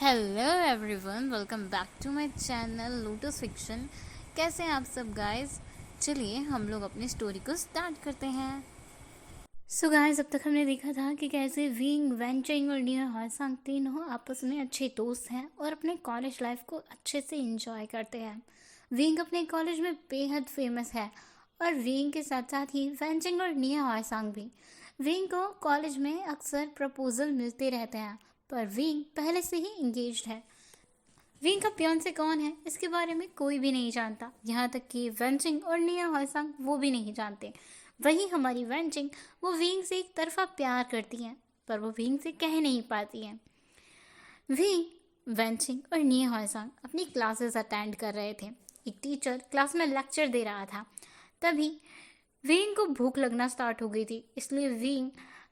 Hello everyone, welcome back to my channel Lotus Fiction. कैसे हैं आप सब गाइस? चलिए हम लोग अपनी स्टोरी को स्टार्ट करते हैं। सो गाइस, अब तक हमने देखा था कि कैसे विंग, वेंचिंग और नियर हॉयसंग तीनों आपस में अच्छे दोस्त हैं और अपने कॉलेज लाइफ को अच्छे से एंजॉय करते हैं। विंग अपने कॉलेज में बेहद फेमस है और विंग के साथ साथ ही वेंचिंग और नियर हॉयसंग भी। विंग को कॉलेज में अक्सर प्रपोजल मिलते रहते हैं, पर विंग पहले से ही इंगेज्ड है। विंग का फियांसे कौन है इसके बारे में कोई भी नहीं जानता, यहाँ तक कि वेंचिंग और निया हॉयसंग वो भी नहीं जानते। वहीं हमारी वेंचिंग, वो विंग से एक तरफा प्यार करती हैं, पर वो विंग से कह नहीं पाती हैं। विंग, वेंचिंग और निया हॉयसंग अपनी क्लासेस अटेंड कर रहे थे। एक टीचर क्लास में लेक्चर दे रहा था। तभी विंग को भूख लगना स्टार्ट हो गई थी, इसलिए विंग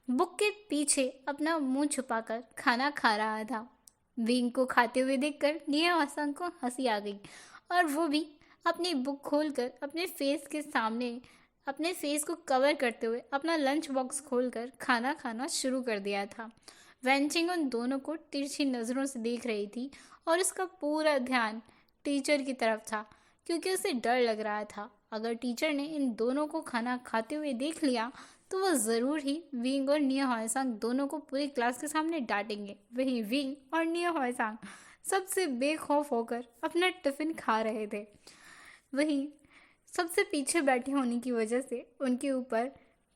बुक के पीछे अपना मुंह छुपाकर खाना खा रहा था। विंग को खाते हुए देखकर निया हॉयसंग को हंसी आ गई और वो भी अपनी बुक खोलकर अपने फेस के सामने अपने फेस को कवर करते हुए अपना लंच बॉक्स खोलकर खाना खाना शुरू कर दिया था। वेंचिंग उन दोनों को तिरछी नज़रों से देख रही थी और उसका पूरा ध्यान टीचर की तरफ था, क्योंकि उसे डर लग रहा था अगर टीचर ने इन दोनों को खाना खाते हुए देख लिया तो वो ज़रूर ही विंग और निया हॉयसंग दोनों को पूरी क्लास के सामने डांटेंगे। वही विंग और निया हॉयसंग सबसे बेखौफ होकर अपना टिफ़िन खा रहे थे। वहीं सबसे पीछे बैठे होने की वजह से उनके ऊपर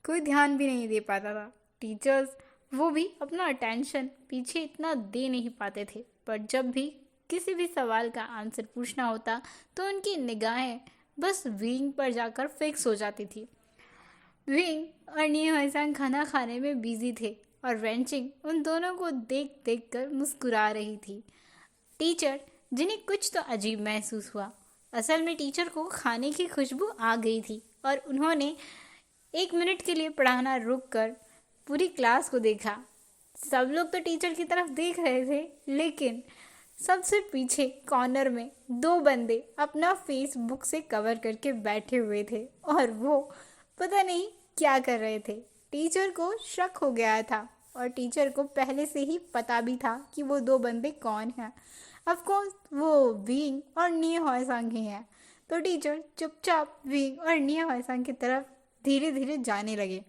कोई ध्यान भी नहीं दे पाता था। टीचर्स वो भी अपना अटेंशन पीछे इतना दे नहीं पाते थे, पर जब भी किसी भी सवाल का आंसर पूछना होता तो उनकी निगाहें बस विंग पर जाकर फिक्स हो जाती थी। विंग और निया हॉयसंग खाना खाने में बिजी थे और वेंचिंग उन दोनों को देख देख कर मुस्कुरा रही थी। टीचर, जिन्हें कुछ तो अजीब महसूस हुआ। असल में टीचर को खाने की खुशबू आ गई थी और उन्होंने 1 मिनट के लिए पढ़ाना रोक कर पूरी क्लास को देखा। सब लोग तो टीचर की तरफ देख रहे थे, लेकिन सबसे पीछे कॉर्नर में दो बंदे अपना फेस बुक से कवर करके बैठे हुए थे और वो पता नहीं क्या कर रहे थे। टीचर को शक हो गया था और टीचर को पहले से ही पता भी था कि वो दो बंदे कौन हैं। ऑफ कोर्स वो विंग और निया हॉयसंग ही हैं। तो टीचर चुपचाप विंग और निया हॉयसंग की तरफ धीरे धीरे जाने लगे।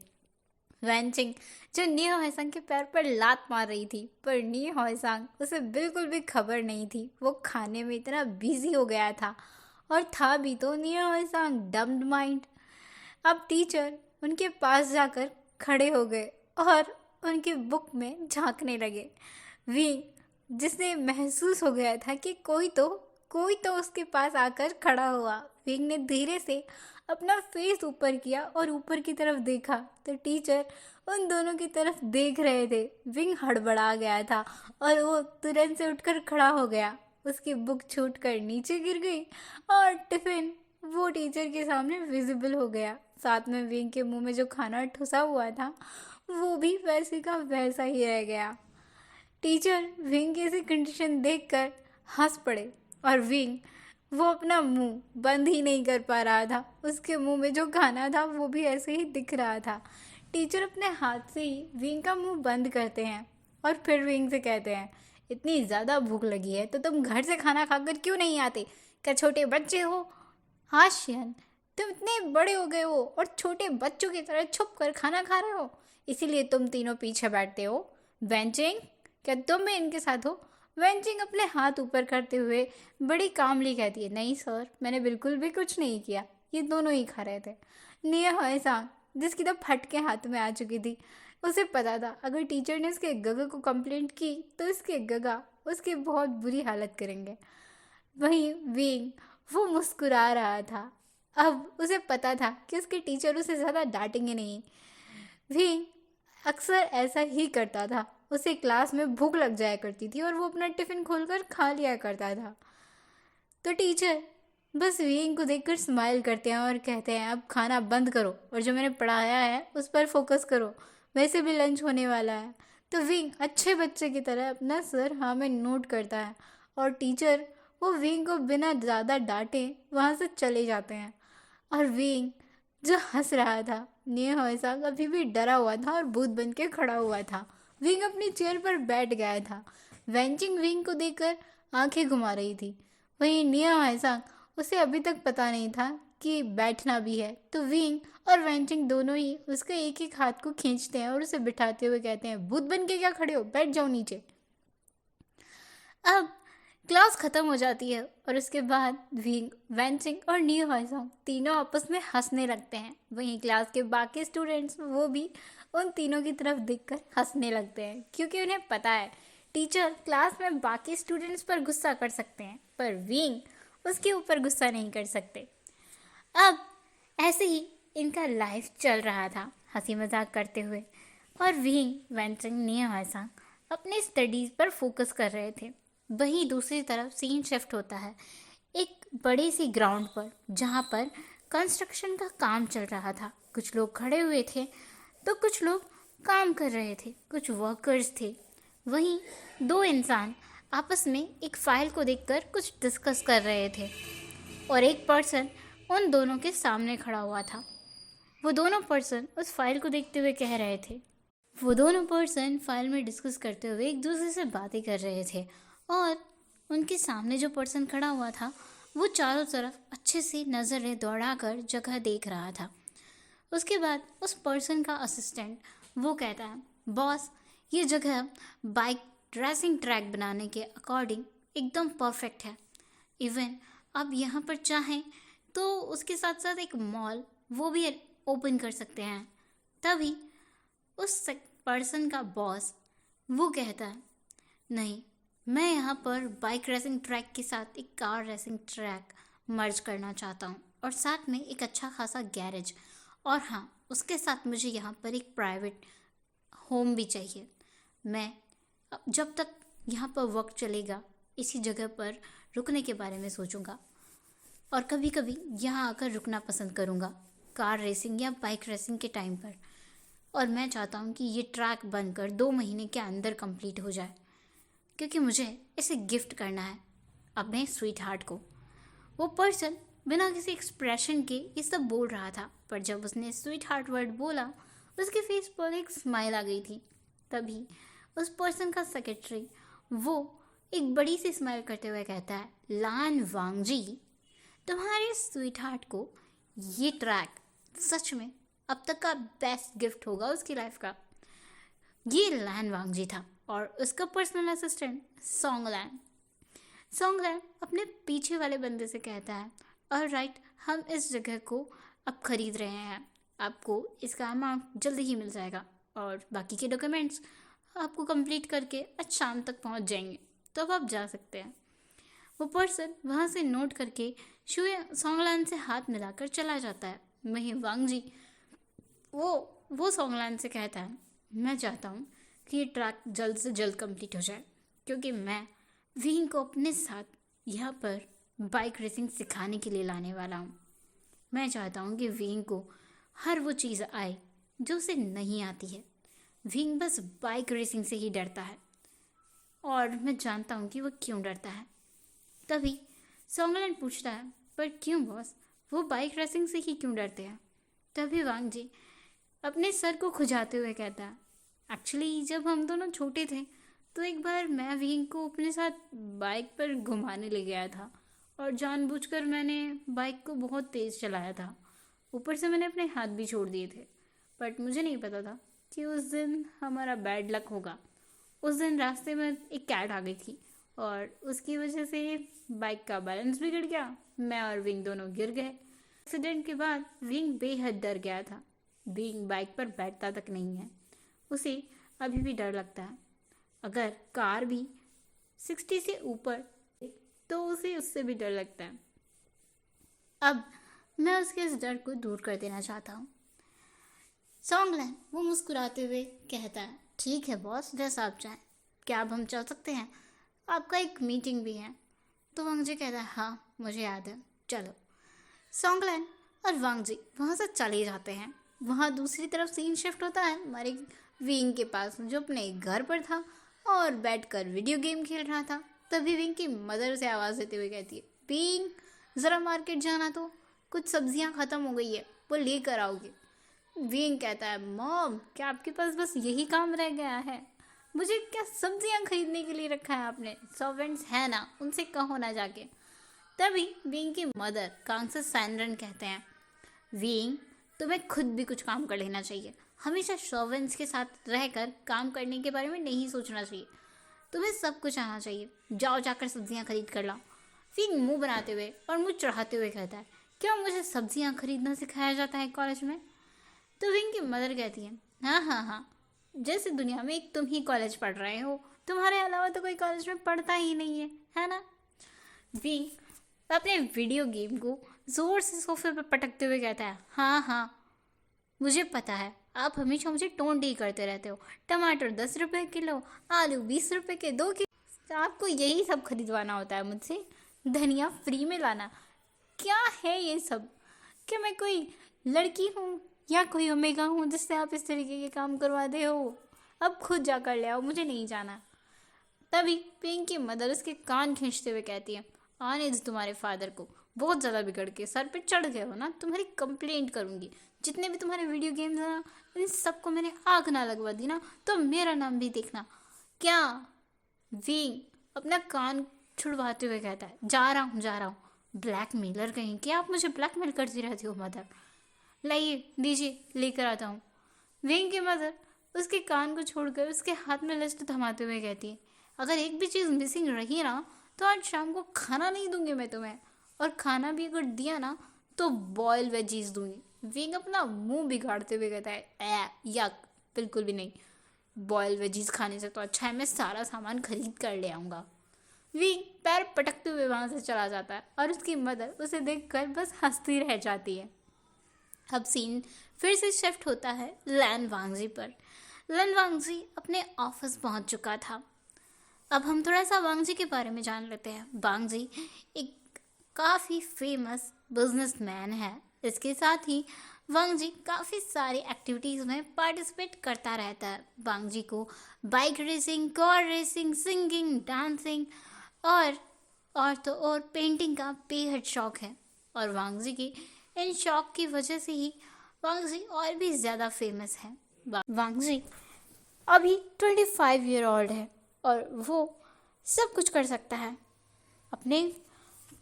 वेंचिंग, जो निया हॉयसंग के पैर पर लात मार रही थी, पर निया हॉयसंग उसे बिल्कुल भी खबर नहीं थी। वो खाने में इतना बिजी हो गया था, और था भी तो निया हॉयसंग डम्ड माइंड। अब टीचर उनके पास जाकर खड़े हो गए और उनकी बुक में झांकने लगे। विंग, जिसे महसूस हो गया था कि कोई तो उसके पास आकर खड़ा हुआ, विंग ने धीरे से अपना फेस ऊपर किया और ऊपर की तरफ देखा तो टीचर उन दोनों की तरफ देख रहे थे। विंग हड़बड़ा गया था और वो तुरंत से उठकर खड़ा हो गया। उसकी बुक छूटकर नीचे गिर गई और टिफिन वो टीचर के सामने विजिबल हो गया। साथ में विंग के मुंह में जो खाना ठुसा हुआ था वो भी वैसे का वैसा ही रह गया। टीचर विंग की ऐसी कंडीशन देखकर हंस पड़े और विंग वो अपना मुंह बंद ही नहीं कर पा रहा था। उसके मुंह में जो खाना था वो भी ऐसे ही दिख रहा था। टीचर अपने हाथ से ही विंग का मुंह बंद करते हैं और फिर विंग से कहते हैं, इतनी ज़्यादा भूख लगी है तो तुम घर से खाना खाकर क्यों नहीं आते? क्या छोटे बच्चे हो? हाँ शियन, तुम इतने बड़े हो गए हो और छोटे बच्चों की तरह छुप कर खाना खा रहे हो, इसीलिए तुम तीनों पीछे बैठते हो। वेंचिंग, क्या तुम भी इनके साथ हो? वेंचिंग अपने हाथ ऊपर करते हुए बड़ी कामली कहती है, नहीं सर, मैंने बिल्कुल भी कुछ नहीं किया, ये दोनों ही खा रहे थे। निया हॉयसंग, जिसकी तो फटके हाथ में आ चुकी थी, उसे पता था अगर टीचर ने उसके गगा को कंप्लेंट की तो उसके गगा उसकी बहुत बुरी हालत करेंगे। वहीं विंग, वो मुस्कुरा रहा था। अब उसे पता था कि उसके टीचर उसे ज़्यादा डांटेंगे नहीं। विंग अक्सर ऐसा ही करता था। उसे क्लास में भूख लग जाया करती थी और वो अपना टिफ़िन खोलकर खा लिया करता था। तो टीचर बस विंग को देखकर स्माइल करते हैं और कहते हैं, अब खाना बंद करो और जो मैंने पढ़ाया है उस पर फोकस करो, वैसे भी लंच होने वाला है। तो विंग अच्छे बच्चे की तरह अपना सर हाँ में नोट करता है और टीचर वो विंग को बिना ज़्यादा डांटे वहाँ से चले जाते हैं। और विंग जो हंस रहा था, निया हॉयसंग अभी भी डरा हुआ था और भूत बन के खड़ा हुआ था। विंग अपनी चेयर पर बैठ गया था। वेंचिंग विंग को देखकर आंखें घुमा रही थी। वहीं निया हायसांग, उसे अभी तक पता नहीं था कि बैठना भी है, तो विंग और वेंचिंग दोनों ही उसके एक एक हाथ को खींचते हैं और उसे बिठाते हुए कहते हैं, भूत बन के क्या खड़े हो, बैठ जाओ नीचे। अब क्लास खत्म हो जाती है और उसके बाद विंग, वेंचिंग और निया हायसांग तीनों आपस में हंसने लगते हैं। वहीं क्लास के बाकी स्टूडेंट्स वो भी उन तीनों की तरफ देखकर हंसने लगते हैं, क्योंकि उन्हें पता है टीचर क्लास में बाकी स्टूडेंट्स पर गुस्सा कर सकते हैं, पर विंग उसके ऊपर गुस्सा नहीं कर सकते। अब ऐसे ही इनका लाइफ चल रहा था, हंसी मजाक करते हुए, और विंग, वेंचिंग, निया हायसांग अपने स्टडीज पर फोकस कर रहे थे। वहीं दूसरी तरफ सीन शिफ्ट होता है एक बड़ी सी ग्राउंड पर, जहाँ पर कंस्ट्रक्शन का काम चल रहा था। कुछ लोग खड़े हुए थे तो कुछ लोग काम कर रहे थे, कुछ वर्कर्स थे। वहीं दो इंसान आपस में एक फाइल को देखकर कुछ डिस्कस कर रहे थे और एक पर्सन उन दोनों के सामने खड़ा हुआ था। वो दोनों पर्सन उस फाइल को देखते हुए कह रहे थे, वो दोनों पर्सन फाइल में डिस्कस करते हुए एक दूसरे से बातें कर रहे थे और उनके सामने जो पर्सन खड़ा हुआ था वो चारों तरफ अच्छे से नज़रें दौड़ाकर जगह देख रहा था। उसके बाद उस पर्सन का असिस्टेंट वो कहता है, बॉस ये जगह बाइक रेसिंग ट्रैक बनाने के अकॉर्डिंग एकदम परफेक्ट है। इवन आप यहाँ पर चाहें तो उसके साथ साथ एक मॉल वो भी ओपन कर सकते हैं। तभी उस पर्सन का बॉस वो कहता है, नहीं, मैं यहाँ पर बाइक रेसिंग ट्रैक के साथ एक कार रेसिंग ट्रैक मर्ज करना चाहता हूँ और साथ में एक अच्छा खासा गैरेज, और हाँ, उसके साथ मुझे यहाँ पर एक प्राइवेट होम भी चाहिए। मैं जब तक यहाँ पर वक्त चलेगा इसी जगह पर रुकने के बारे में सोचूंगा और कभी कभी यहाँ आकर रुकना पसंद करूँगा कार रेसिंग या बाइक रेसिंग के टाइम पर। और मैं चाहता हूँ कि ये ट्रैक बनकर 2 महीने के अंदर कंप्लीट हो जाए, क्योंकि मुझे इसे गिफ्ट करना है अपने स्वीट हार्ट को। वो पर्सन बिना किसी एक्सप्रेशन के ये सब बोल रहा था, पर जब उसने स्वीट हार्ट वर्ड बोला उसके फेस पर एक स्माइल आ गई थी। तभी उस पर्सन का सेक्रेटरी वो एक बड़ी सी स्माइल करते हुए कहता है, लान वांग जी, तुम्हारे स्वीट हार्ट को ये ट्रैक सच में अब तक का बेस्ट गिफ्ट होगा उसकी लाइफ का। ये लान वांग जी था और उसका पर्सनल असिस्टेंट सोंगलैन। सोंगलैन अपने पीछे वाले बंदे से कहता है, ऑलराइट, हम इस जगह को अब खरीद रहे हैं, आपको इसका अमाउंट जल्दी ही मिल जाएगा और बाकी के डॉक्यूमेंट्स आपको कंप्लीट करके आज शाम तक पहुंच जाएंगे, तो अब आप जा सकते हैं। वो पर्सन वहाँ से नोट करके शुए सोंगलैन से हाथ मिलाकर चला जाता है। वहीं वांग जी वो सोंगलैन से कहता है, मैं चाहता हूँ कि ये ट्रैक जल्द से जल्द कंप्लीट हो जाए, क्योंकि मैं विंग को अपने साथ यहाँ पर बाइक रेसिंग सिखाने के लिए लाने वाला हूँ। मैं चाहता हूँ कि विंग को हर वो चीज़ आए जो उसे नहीं आती है। विंग बस बाइक रेसिंग से ही डरता है और मैं जानता हूँ कि वो क्यों डरता है। तभी सोंगलैन पूछता है, पर क्यों बॉस, वो बाइक रेसिंग से ही क्यों डरते हैं? तभी वांग जी अपने सर को खुजाते हुए कहता है, एक्चुअली जब हम दोनों छोटे थे तो एक बार मैं विंग को अपने साथ बाइक पर घुमाने ले गया था और जानबूझकर मैंने बाइक को बहुत तेज़ चलाया था। ऊपर से मैंने अपने हाथ भी छोड़ दिए थे, बट मुझे नहीं पता था कि उस दिन हमारा बैड लक होगा। उस दिन रास्ते में एक कैट आ गई थी और उसकी वजह से बाइक का बैलेंस बिगड़ गया, मैं और विंग दोनों गिर गए। एक्सीडेंट के बाद विंग बेहद डर गया था। विंग बाइक पर बैठता तक नहीं है, उसे अभी भी डर लगता है। अगर कार भी 60 से ऊपर तो उसे उससे भी डर लगता है। अब मैं उसके इस डर को दूर कर देना चाहता हूँ। सोंगलैन वो मुस्कुराते हुए कहता है, ठीक है बॉस, जैसा आप चाहें, क्या अब हम चल सकते हैं? आपका एक मीटिंग भी है। तो वांग जी कहता है, हाँ मुझे याद है, चलो। सोंगलैन और वांग जी वहाँ से चले जाते हैं। वहाँ दूसरी तरफ सीन शिफ्ट होता है हमारे विंग के पास, जो अपने घर पर था और बैठकर वीडियो गेम खेल रहा था। तभी विंग की मदर से आवाज़ देते हुए कहती है, विंग ज़रा मार्केट जाना, तो कुछ सब्जियां ख़त्म हो गई है, वो लेकर आओगे? विंग कहता है, मॉम क्या आपके पास बस यही काम रह गया है? मुझे क्या सब्जियां खरीदने के लिए रखा है आपने? सर्वेंट्स है ना, उनसे कहो ना जाके। तभी विंग की मदर कांग सैनरन कहते हैं, विंग तुम्हें खुद भी कुछ काम कर लेना चाहिए। हमेशा सर्वेंट्स के साथ रहकर काम करने के बारे में नहीं सोचना चाहिए। तुम्हें सब कुछ आना चाहिए। जाओ जाकर सब्जियां खरीद कर लाओ। विंग मुंह बनाते हुए और मुंह चढ़ाते हुए कहता है, क्या मुझे सब्जियां खरीदना सिखाया जाता है कॉलेज में? तो विंग की मदर कहती है, हाँ हाँ हाँ, जैसे दुनिया में एक तुम ही कॉलेज पढ़ रहे हो, तुम्हारे अलावा तो कोई कॉलेज में पढ़ता ही नहीं है ना? विंग अपने वीडियो गेम को जोर से सोफे पर पटकते हुए कहता है, हाँ हाँ, मुझे पता है, आप हमेशा मुझे टोंट ही करते रहते हो। टमाटर 10 रुपए किलो, आलू 20 रुपए के 2 किलो, आपको यही सब खरीदवाना होता है मुझसे। धनिया फ्री में लाना, क्या है ये सब? क्या मैं कोई लड़की हूँ या कोई ओमेगा हूँ जिससे आप इस तरीके के काम करवाते हो? अब खुद जाकर ले आओ, मुझे नहीं जाना। तभी पिंक की मदर उसके कान खींचते हुए कहती है, आने दो तुम्हारे फादर को, बहुत ज़्यादा बिगड़ के सर पे चढ़ गए हो ना, तुम्हारी कंप्लेंट करूँगी। जितने भी तुम्हारे वीडियो गेम्स हैं ना, इन सबको मैंने आग ना लगवा दी ना, तो मेरा नाम भी देखना। क्या? विंग अपना कान छुड़वाते हुए कहता है, जा रहा हूँ। ब्लैकमेलर कहीं कि आप मुझे ब्लैकमेल करती रहती हो मदर। लाइए दीजिए, लेकर आता हूँ। विंग की मदर उसके कान को छोड़कर उसके हाथ में लिस्ट थमाते हुए कहती है, अगर एक भी चीज़ मिसिंग रही ना तो आज शाम को खाना नहीं दूंगी मैं तुम्हें, और खाना भी अगर दिया ना तो बॉयल वेजीज दूंगी। विंग अपना मुंह बिगाड़ते हुए कहता है, यक, बिल्कुल भी नहीं। बॉयल वेजीज खाने से तो अच्छा है मैं सारा सामान खरीद कर ले आऊँगा। विंग पैर पटकते हुए वहाँ से चला जाता है और उसकी मदर उसे देखकर बस हंसती रह जाती है। अब सीन फिर से शिफ्ट होता है लैन वांगजी पर। लैन वांगजी अपने ऑफिस पहुंच चुका था। अब हम थोड़ा सा वांगजी के बारे में जान लेते हैं। वांगजी एक काफ़ी फेमस बिजनेसमैन है। इसके साथ ही वांगजी काफ़ी सारी एक्टिविटीज़ में पार्टिसिपेट करता रहता है। वांगजी को bike racing, car racing, singing, dancing और तो और पेंटिंग का बेहद शौक है। और वांगजी की इन शौक की वजह से ही वांगजी और भी ज़्यादा फेमस है। वांगजी अभी 25 ईयर ओल्ड है और वो सब कुछ कर सकता है। अपने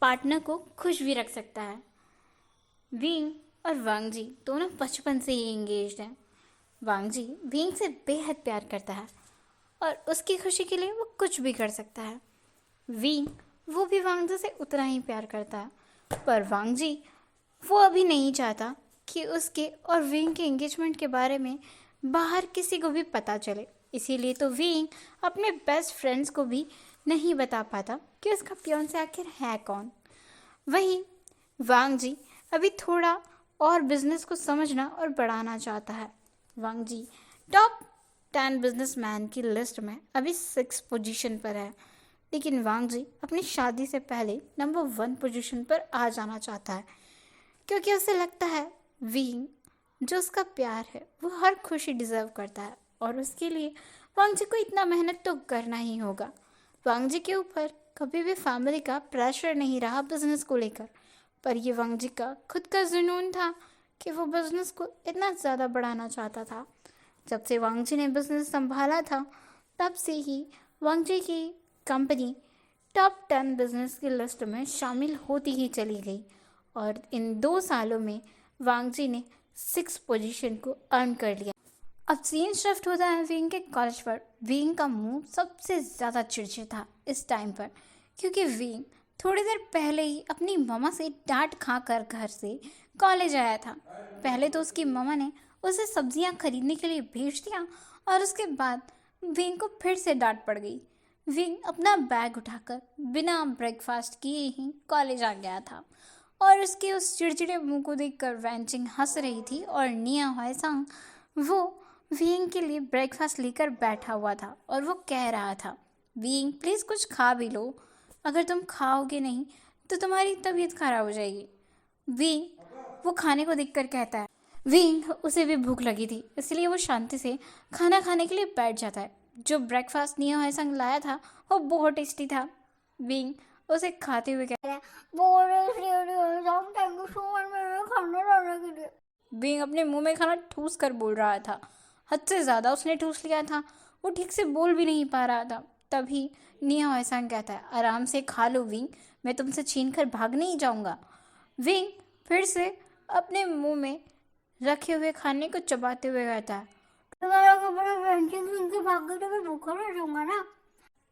पार्टनर को खुश भी रख सकता है। विंग और वांगजी दोनों बचपन से ही एंगेज्ड हैं। वांगजी विंग से बेहद प्यार करता है और उसकी खुशी के लिए वो कुछ भी कर सकता है। विंग वो भी वांगजी से उतना ही प्यार करता है, पर वांगजी वो अभी नहीं चाहता कि उसके और विंग के एंगेजमेंट के बारे में बाहर किसी को भी पता चले। इसीलिए तो विंग अपने बेस्ट फ्रेंड्स को भी नहीं बता पाता कि उसका फियांसे आखिर है कौन। वहीं वांगजी अभी थोड़ा और बिजनेस को समझना और बढ़ाना चाहता है। वांगजी टॉप 10 बिजनेसमैन की लिस्ट में अभी 6 पोजीशन पर है, लेकिन वांगजी अपनी शादी से पहले नंबर 1 पोजीशन पर आ जाना चाहता है, क्योंकि उसे लगता है विंग जो उसका प्यार है वो हर खुशी डिज़र्व करता है और उसके लिए वांगजी को इतना मेहनत तो करना ही होगा। वांगजी के ऊपर कभी भी फैमिली का प्रेशर नहीं रहा बिजनेस को लेकर, पर ये वांगजी का खुद का जुनून था कि वो बिजनेस को इतना ज़्यादा बढ़ाना चाहता था। जब से वांगजी ने बिजनेस संभाला था तब से ही वांगजी की कंपनी टॉप 10 बिजनेस की लिस्ट में शामिल होती ही चली गई और इन 2 सालों में वांगजी ने 6 पोजीशन को अर्न कर लिया। अब सीन शिफ्ट होता है विंग के कॉलेज पर। विंग का मुंह सबसे ज़्यादा चिड़चिड़ था इस टाइम पर, क्योंकि विंग थोड़ी देर पहले ही अपनी मम्मा से डांट खा कर घर से कॉलेज आया था। पहले तो उसकी मम्मा ने उसे सब्जियां खरीदने के लिए भेज दिया और उसके बाद विंग को फिर से डांट पड़ गई। विंग अपना बैग उठाकर बिना ब्रेकफास्ट किए ही कॉलेज आ गया था और उसके उस चिड़चिड़े मुंह को देखकर वैंचिंग हंस रही थी और निया हुआसंग वो विंग के लिए ब्रेकफास्ट लेकर बैठा हुआ था और वो कह रहा था, विंग प्लीज़ कुछ खा भी लो, अगर तुम खाओगे नहीं तो तुम्हारी तबीयत खराब हो जाएगी। विंग वो खाने को देखकर कहता है। विंग उसे भी भूख लगी थी, इसलिए वो शांति से खाना खाने के लिए बैठ जाता है। जो ब्रेकफास्ट निया हुआसंग लाया था वो बहुत टेस्टी था। विंग उसे खाते हुए कहता है, विंग अपने मुंह में खाना ठूस कर बोल रहा था। हद से ज़्यादा उसने ठूस लिया था। वो ठीक से बोल भी नहीं पा रहा था। तभी नियो एहसान कहता है, आराम से खा लो विंग, मैं तुमसे छीन कर भाग नहीं जाऊंगा। विंग फिर से अपने मुंह में रखे हुए खाने को चबाते हुए कहता है,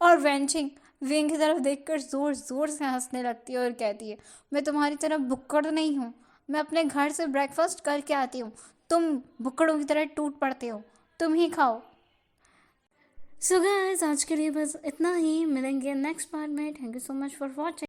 और वेंचिंग विंग की तरफ देखकर जोर जोर से हंसने लगती है और कहती है, मैं तुम्हारी तरह बुक्कड़ नहीं हूँ, मैं अपने घर से ब्रेकफास्ट करके आती हूँ, तुम बुक्कड़ों की तरह टूट पड़ते हो, तुम ही खाओ। सो गाइस आज के लिए बस इतना ही, मिलेंगे नेक्स्ट पार्ट में। Thank you so much for watching.